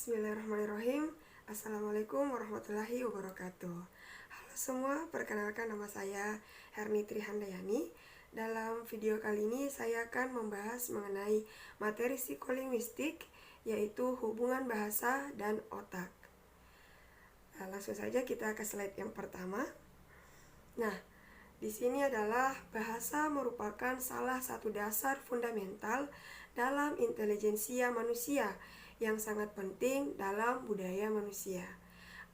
Bismillahirrahmanirrahim. Assalamualaikum warahmatullahi wabarakatuh. Halo semua, perkenalkan nama saya Herni Trihandayani. Dalam video kali ini saya akan membahas mengenai materi psikolinguistik, yaitu hubungan bahasa dan otak. Langsung saja kita ke slide yang pertama. Nah, di sini adalah bahasa merupakan salah satu dasar fundamental dalam intelijensia manusia yang sangat penting dalam budaya manusia.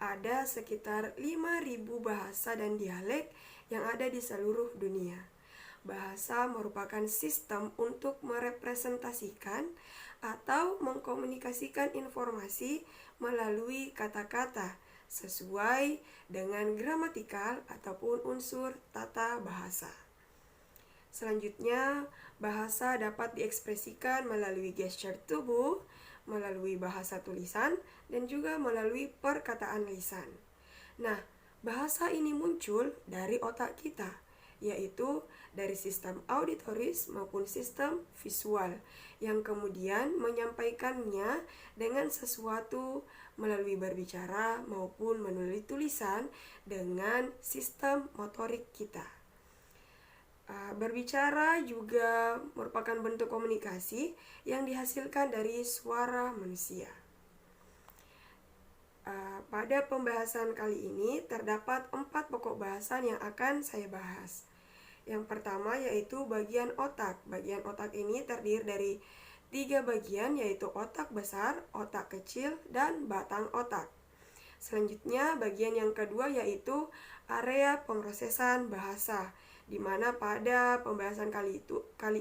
Ada sekitar 5.000 bahasa dan dialek yang ada di seluruh dunia. Bahasa merupakan sistem untuk merepresentasikan atau mengkomunikasikan informasi melalui kata-kata sesuai dengan gramatikal ataupun unsur tata bahasa. Selanjutnya, bahasa dapat diekspresikan melalui gesture tubuh, melalui bahasa tulisan, dan juga melalui perkataan lisan. Nah, bahasa ini muncul dari otak kita, yaitu dari sistem auditoris maupun sistem visual, yang kemudian menyampaikannya dengan sesuatu melalui berbicara maupun menulis tulisan dengan sistem motorik kita. Berbicara juga merupakan bentuk komunikasi yang dihasilkan dari suara manusia. Pada pembahasan kali ini terdapat 4 pokok bahasan yang akan saya bahas. Yang pertama yaitu bagian otak. Bagian otak ini terdiri dari 3 bagian, yaitu otak besar, otak kecil, dan batang otak. Selanjutnya bagian yang kedua yaitu area pemrosesan bahasa, di mana pada pembahasan kali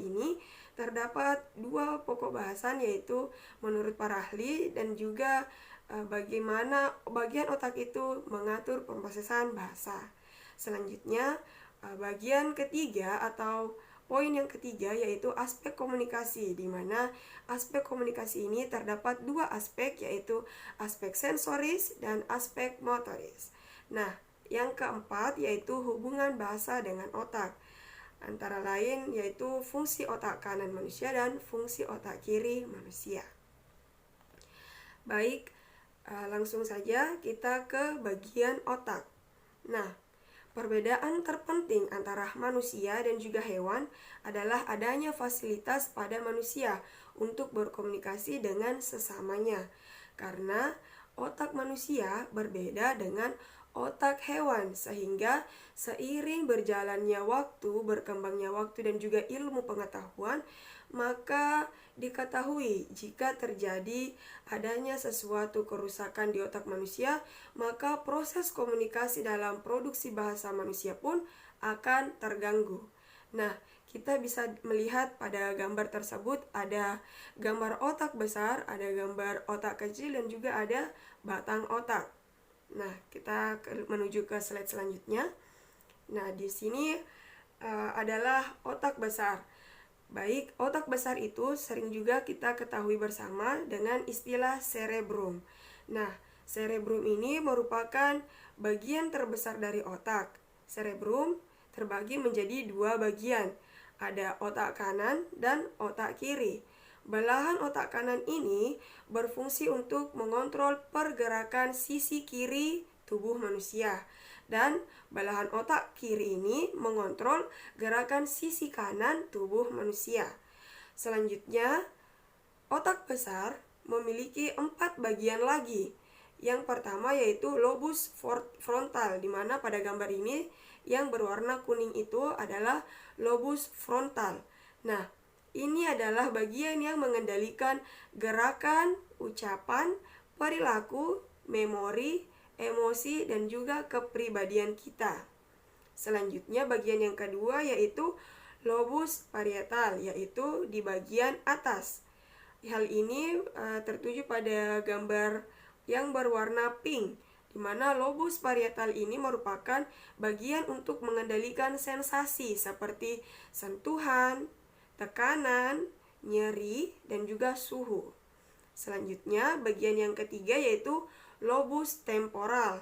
ini terdapat 2 pokok bahasan, yaitu menurut para ahli dan juga bagaimana bagian otak itu mengatur pemrosesan bahasa. Selanjutnya bagian ketiga atau poin yang ketiga yaitu aspek komunikasi, di mana aspek komunikasi ini terdapat 2 aspek, yaitu aspek sensoris dan aspek motoris. Nah, yang keempat yaitu hubungan bahasa dengan otak, antara lain yaitu fungsi otak kanan manusia dan fungsi otak kiri manusia. Baik, langsung saja kita ke bagian otak. Nah, perbedaan terpenting antara manusia dan juga hewan adalah adanya fasilitas pada manusia untuk berkomunikasi dengan sesamanya, karena otak manusia berbeda dengan otak hewan, sehingga seiring berjalannya waktu, berkembangnya waktu dan juga ilmu pengetahuan, maka diketahui jika terjadi adanya sesuatu kerusakan di otak manusia, maka proses komunikasi dalam produksi bahasa manusia pun akan terganggu. Nah, kita bisa melihat pada gambar tersebut ada gambar otak besar, ada gambar otak kecil, dan juga ada batang otak. Nah, kita menuju ke slide selanjutnya. Nah, di sini adalah otak besar. Baik, otak besar itu sering juga kita ketahui bersama dengan istilah cerebrum. Nah, cerebrum ini merupakan bagian terbesar dari otak. Cerebrum terbagi menjadi 2 bagian. Ada otak kanan dan otak kiri. Belahan otak kanan ini berfungsi untuk mengontrol pergerakan sisi kiri tubuh manusia, dan belahan otak kiri ini mengontrol gerakan sisi kanan tubuh manusia. Selanjutnya, otak besar memiliki 4 bagian lagi. Yang pertama yaitu lobus frontal, di mana pada gambar ini yang berwarna kuning itu adalah lobus frontal. Nah, ini adalah bagian yang mengendalikan gerakan, ucapan, perilaku, memori, emosi, dan juga kepribadian kita. Selanjutnya bagian yang kedua yaitu lobus parietal, yaitu di bagian atas. Hal ini tertuju pada gambar yang berwarna pink, di mana lobus parietal ini merupakan bagian untuk mengendalikan sensasi seperti sentuhan, tekanan, nyeri, dan juga suhu. Selanjutnya, bagian yang ketiga yaitu lobus temporal,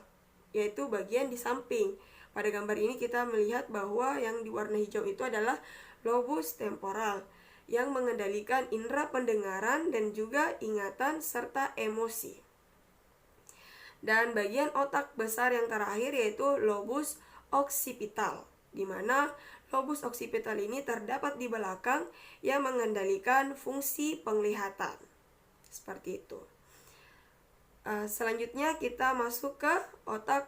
yaitu bagian di samping. Pada gambar ini kita melihat bahwa yang diwarna hijau itu adalah lobus temporal, yang mengendalikan indera pendengaran dan juga ingatan serta emosi. Dan bagian otak besar yang terakhir yaitu lobus occipital, di mana lobus occipital ini terdapat di belakang yang mengendalikan fungsi penglihatan. Seperti itu. Selanjutnya kita masuk ke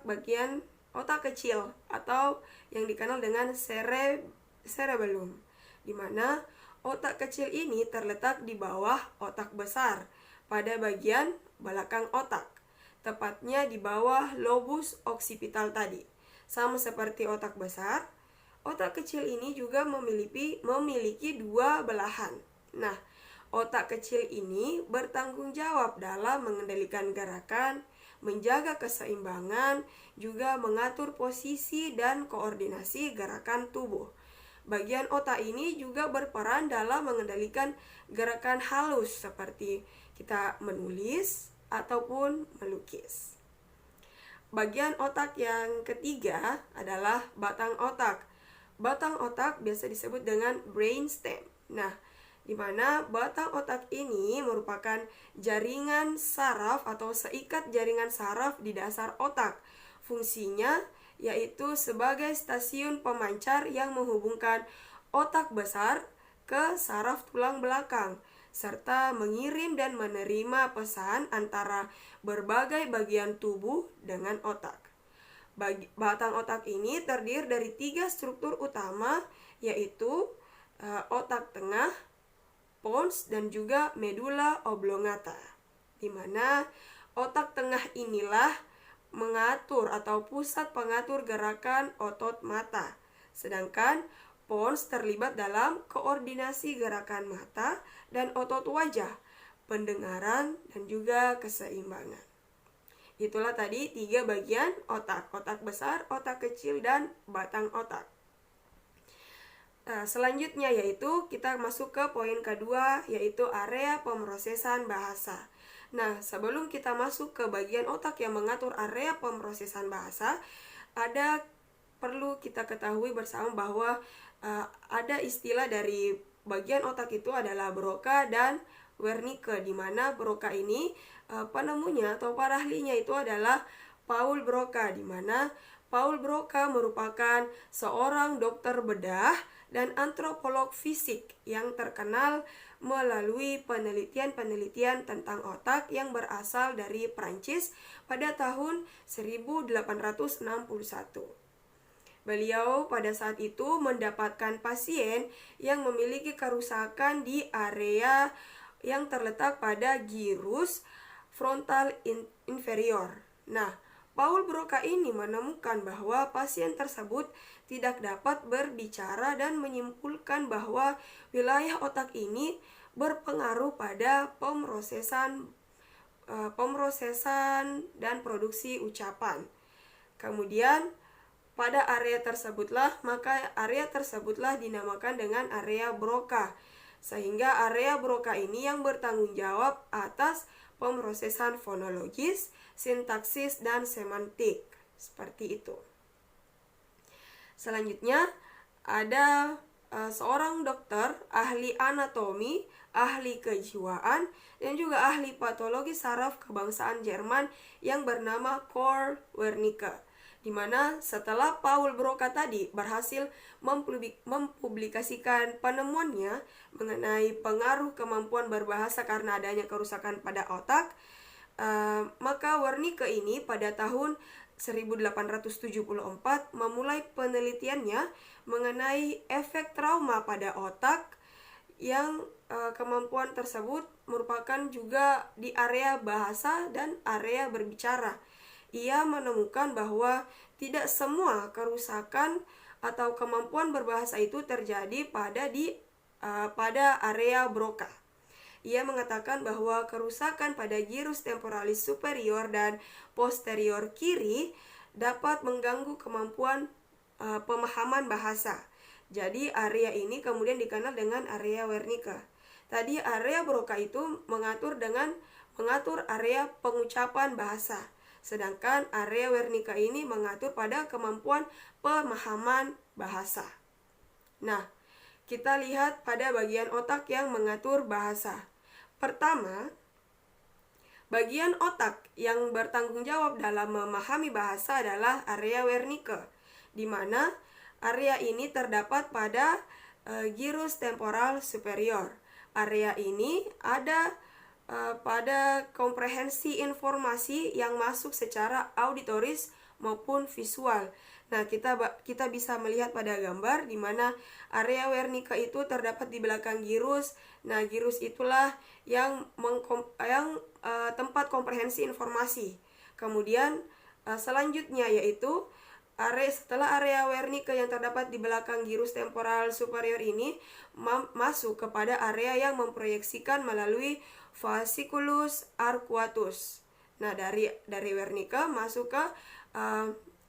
bagian otak kecil atau yang dikenal dengan cerebellum, di mana otak kecil ini terletak di bawah otak besar pada bagian belakang otak, tepatnya di bawah lobus occipital tadi. Sama seperti otak besar, otak kecil ini juga memiliki dua belahan. Nah, otak kecil ini bertanggung jawab dalam mengendalikan gerakan, menjaga keseimbangan, juga mengatur posisi dan koordinasi gerakan tubuh. Bagian otak ini juga berperan dalam mengendalikan gerakan halus seperti kita menulis ataupun melukis. Bagian otak yang ketiga adalah batang otak. Batang otak biasa disebut dengan brainstem. Nah, di mana batang otak ini merupakan jaringan saraf atau seikat jaringan saraf di dasar otak. Fungsinya yaitu sebagai stasiun pemancar yang menghubungkan otak besar ke saraf tulang belakang, serta mengirim dan menerima pesan antara berbagai bagian tubuh dengan otak. Batang otak ini terdiri dari 3 struktur utama, yaitu otak tengah, pons, dan juga medula oblongata, di mana otak tengah inilah mengatur atau pusat pengatur gerakan otot mata, sedangkan pons terlibat dalam koordinasi gerakan mata dan otot wajah, pendengaran, dan juga keseimbangan. Itulah tadi 3 bagian otak besar, otak kecil, dan batang otak. Selanjutnya yaitu kita masuk ke poin kedua, yaitu area pemrosesan bahasa. Nah, sebelum kita masuk ke bagian otak yang mengatur area pemrosesan bahasa, perlu kita ketahui bersama bahwa ada istilah dari bagian otak itu adalah Broca dan Wernicke, di mana Broca ini penemunya atau para ahlinya itu adalah Paul Broca, di mana Paul Broca merupakan seorang dokter bedah dan antropolog fisik yang terkenal melalui penelitian-penelitian tentang otak yang berasal dari Prancis pada tahun 1861. Beliau pada saat itu mendapatkan pasien yang memiliki kerusakan di area yang terletak pada gyrus frontal inferior. Nah, Paul Broca ini menemukan bahwa pasien tersebut tidak dapat berbicara dan menyimpulkan bahwa wilayah otak ini berpengaruh pada pemrosesan dan produksi ucapan. Kemudian pada area tersebutlah dinamakan dengan area Broca, sehingga area Broca ini yang bertanggung jawab atas pemrosesan fonologis, sintaksis, dan semantik. Seperti itu. Selanjutnya ada seorang dokter, ahli anatomi, ahli kejiwaan, dan juga ahli patologi saraf kebangsaan Jerman yang bernama Karl Wernicke, di mana setelah Paul Broca tadi berhasil mempublikasikan penemuannya mengenai pengaruh kemampuan berbahasa karena adanya kerusakan pada otak, maka Wernicke ini pada tahun 1874 memulai penelitiannya mengenai efek trauma pada otak yang kemampuan tersebut merupakan juga di area bahasa dan area berbicara. Ia menemukan bahwa tidak semua kerusakan atau kemampuan berbahasa itu terjadi pada area Broca. Ia mengatakan bahwa kerusakan pada gyrus temporalis superior dan posterior kiri dapat mengganggu kemampuan pemahaman bahasa. Jadi area ini kemudian dikenal dengan area Wernicke. Tadi area Broca itu mengatur area pengucapan bahasa, sedangkan area Wernicke ini mengatur pada kemampuan pemahaman bahasa. Nah, kita lihat pada bagian otak yang mengatur bahasa. Pertama, Bagian otak yang bertanggung jawab dalam memahami bahasa adalah area Wernicke, di mana area ini terdapat pada gyrus temporal superior. Area ini ada pada komprehensi informasi yang masuk secara auditoris maupun visual. Nah, kita bisa melihat pada gambar di mana area Wernicke itu terdapat di belakang gyrus. Nah, gyrus itulah yang tempat komprehensi informasi. Kemudian selanjutnya yaitu setelah area Wernicke yang terdapat di belakang gyrus temporal superior ini masuk kepada area yang memproyeksikan melalui fasciculus arcuatus. Nah, dari Wernicke masuk ke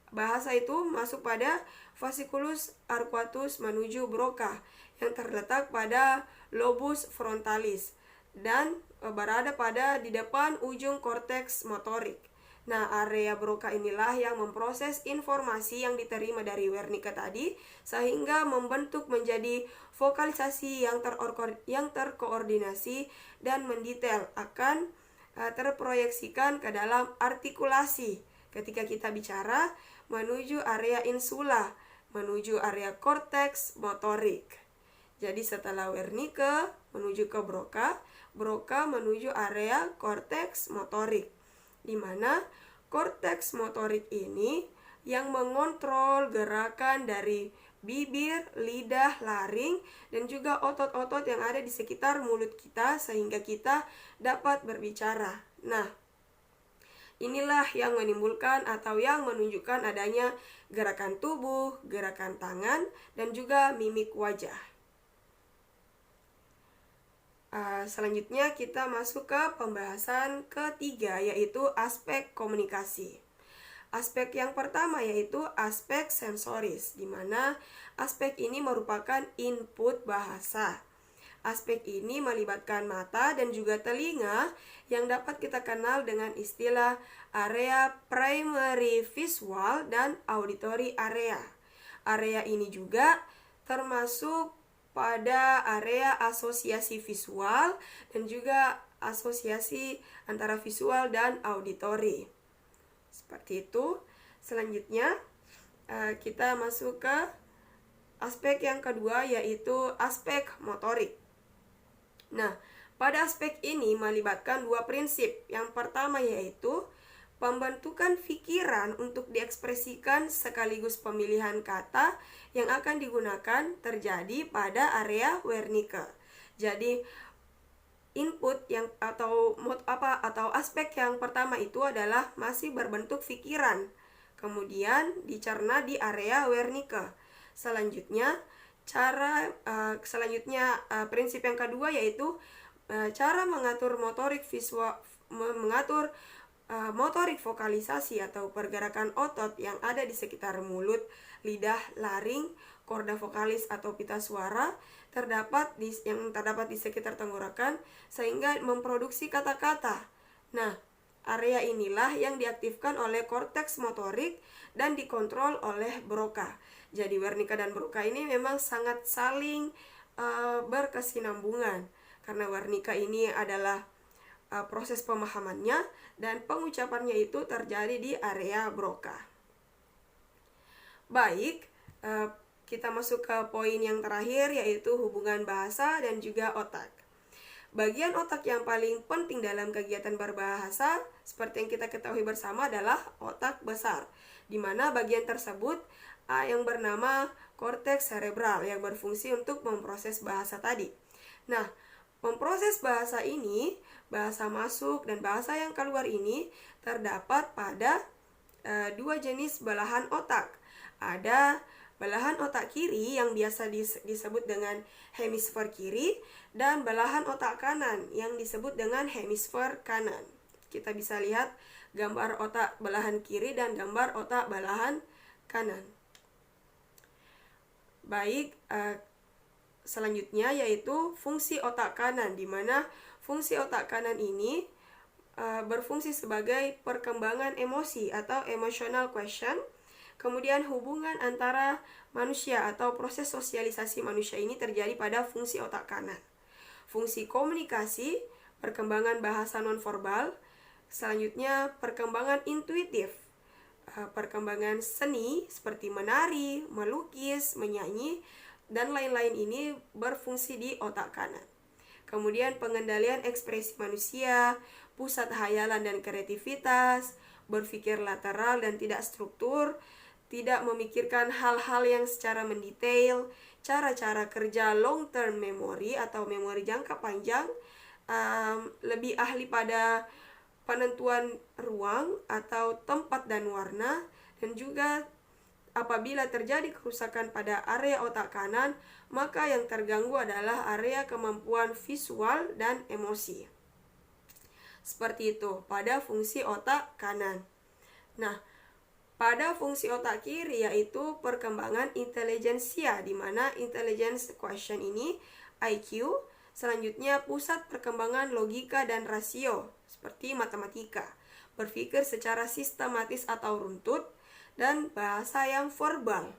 bahasa itu masuk pada fasciculus arcuatus menuju Broca yang terletak pada lobus frontalis dan berada di depan ujung korteks motorik. Nah, area Broca inilah yang memproses informasi yang diterima dari Wernicke tadi sehingga membentuk menjadi vokalisasi yang terkoordinasi dan mendetail akan terproyeksikan ke dalam artikulasi ketika kita bicara menuju area insula, menuju area korteks motorik. Jadi setelah Wernicke menuju ke Broca, Broca menuju area korteks motorik, di mana korteks motorik ini yang mengontrol gerakan dari bibir, lidah, laring, dan juga otot-otot yang ada di sekitar mulut kita sehingga kita dapat berbicara. Nah, inilah yang menimbulkan atau yang menunjukkan adanya gerakan tubuh, gerakan tangan, dan juga mimik wajah. Selanjutnya kita masuk ke pembahasan ketiga, yaitu aspek komunikasi. Aspek yang pertama yaitu aspek sensoris, di mana aspek ini merupakan input bahasa. Aspek ini melibatkan mata dan juga telinga yang dapat kita kenal dengan istilah area primary visual dan auditory area. Area ini juga termasuk pada area asosiasi visual dan juga asosiasi antara visual dan auditory. Seperti itu. Selanjutnya kita masuk ke aspek yang kedua yaitu aspek motorik. Nah, pada aspek ini melibatkan dua prinsip. Yang pertama yaitu pembentukan pikiran untuk diekspresikan sekaligus pemilihan kata yang akan digunakan terjadi pada area Wernicke. Jadi input atau aspek yang pertama itu adalah masih berbentuk pikiran, kemudian dicerna di area Wernicke. Selanjutnya prinsip yang kedua yaitu cara mengatur motorik visual, motorik vokalisasi atau pergerakan otot yang ada di sekitar mulut, lidah, laring, korda vokalis atau pita suara yang terdapat di sekitar tenggorokan sehingga memproduksi kata-kata. Nah, area inilah yang diaktifkan oleh korteks motorik dan dikontrol oleh Broca. Jadi Wernicke dan Broca ini memang sangat saling berkesinambungan karena Wernicke ini adalah proses pemahamannya dan pengucapannya itu terjadi di area Broca. Baik, kita masuk ke poin yang terakhir yaitu hubungan bahasa dan juga otak. Bagian otak yang paling penting dalam kegiatan berbahasa seperti yang kita ketahui bersama adalah otak besar, di mana bagian tersebut yang bernama korteks cerebral yang berfungsi untuk memproses bahasa tadi. Nah, memproses bahasa ini, bahasa masuk dan bahasa yang keluar ini terdapat pada dua jenis belahan otak. Ada belahan otak kiri yang biasa disebut dengan hemisfer kiri dan belahan otak kanan yang disebut dengan hemisfer kanan. Kita bisa lihat gambar otak belahan kiri dan gambar otak belahan kanan. Baik, selanjutnya yaitu fungsi otak kanan, di mana fungsi otak kanan ini berfungsi sebagai perkembangan emosi atau emotional question. Kemudian hubungan antara manusia atau proses sosialisasi manusia ini terjadi pada fungsi otak kanan. Fungsi komunikasi, perkembangan bahasa nonverbal, Selanjutnya, perkembangan intuitif. Perkembangan seni seperti menari, melukis, menyanyi, dan lain-lain ini berfungsi di otak kanan. Kemudian pengendalian ekspresi manusia, pusat hayalan dan kreativitas, berpikir lateral dan tidak struktur, tidak memikirkan hal-hal yang secara mendetail, cara-cara kerja long term memory atau memori jangka panjang, lebih ahli pada penentuan ruang atau tempat dan warna, dan juga apabila terjadi kerusakan pada area otak kanan, maka yang terganggu adalah area kemampuan visual dan emosi. Seperti itu pada fungsi otak kanan. Nah, pada fungsi otak kiri yaitu perkembangan intelijensia, di mana intelligence quotient ini IQ. Selanjutnya pusat perkembangan logika dan rasio seperti matematika, berpikir secara sistematis atau runtut, dan bahasa yang verbal,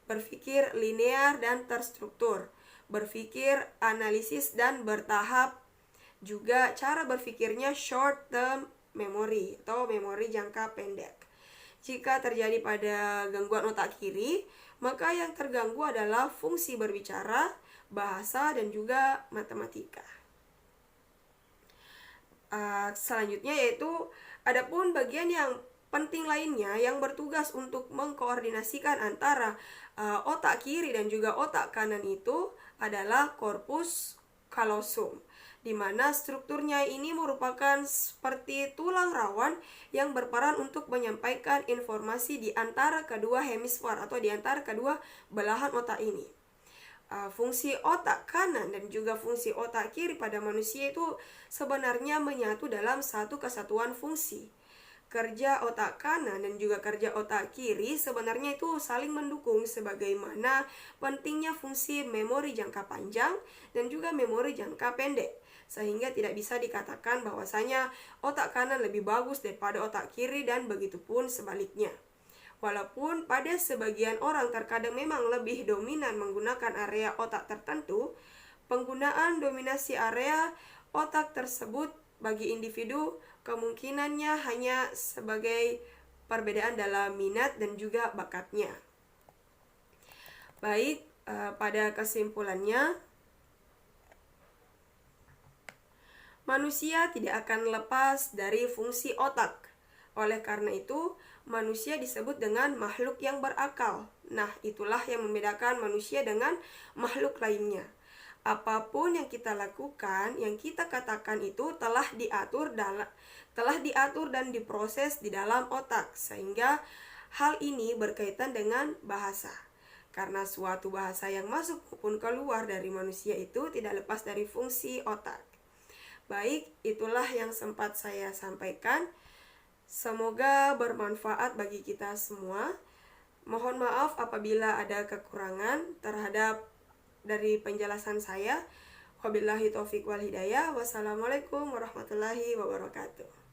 berpikir linear dan terstruktur, berpikir analisis dan bertahap, juga cara berpikirnya short term memory atau memori jangka pendek. Jika terjadi pada gangguan otak kiri, maka yang terganggu adalah fungsi berbicara, bahasa, dan juga matematika. Selanjutnya yaitu adapun bagian yang penting lainnya yang bertugas untuk mengkoordinasikan antara otak kiri dan juga otak kanan itu adalah corpus callosum, di mana strukturnya ini merupakan seperti tulang rawan yang berperan untuk menyampaikan informasi di antara kedua hemisfer atau di antara kedua belahan otak ini. Fungsi otak kanan dan juga fungsi otak kiri pada manusia itu sebenarnya menyatu dalam satu kesatuan fungsi. Kerja otak kanan dan juga kerja otak kiri sebenarnya itu saling mendukung, sebagaimana pentingnya fungsi memori jangka panjang dan juga memori jangka pendek, sehingga tidak bisa dikatakan bahwasanya otak kanan lebih bagus daripada otak kiri dan begitu pun sebaliknya. Walaupun pada sebagian orang terkadang memang lebih dominan menggunakan area otak tertentu, penggunaan dominasi area otak tersebut bagi individu kemungkinannya hanya sebagai perbedaan dalam minat dan juga bakatnya. Baik, pada kesimpulannya, manusia tidak akan lepas dari fungsi otak. Oleh karena itu, manusia disebut dengan makhluk yang berakal. Nah, itulah yang membedakan manusia dengan makhluk lainnya. Apapun yang kita lakukan, yang kita katakan itu telah diatur dan diproses di dalam otak, sehingga hal ini berkaitan dengan bahasa. Karena suatu bahasa yang masuk maupun keluar dari manusia itu tidak lepas dari fungsi otak. Baik, itulah yang sempat saya sampaikan. Semoga bermanfaat bagi kita semua. Mohon maaf apabila ada kekurangan terhadap dari penjelasan saya. Wabillahi taufiq wal hidayah. Wassalamualaikum warahmatullahi wabarakatuh.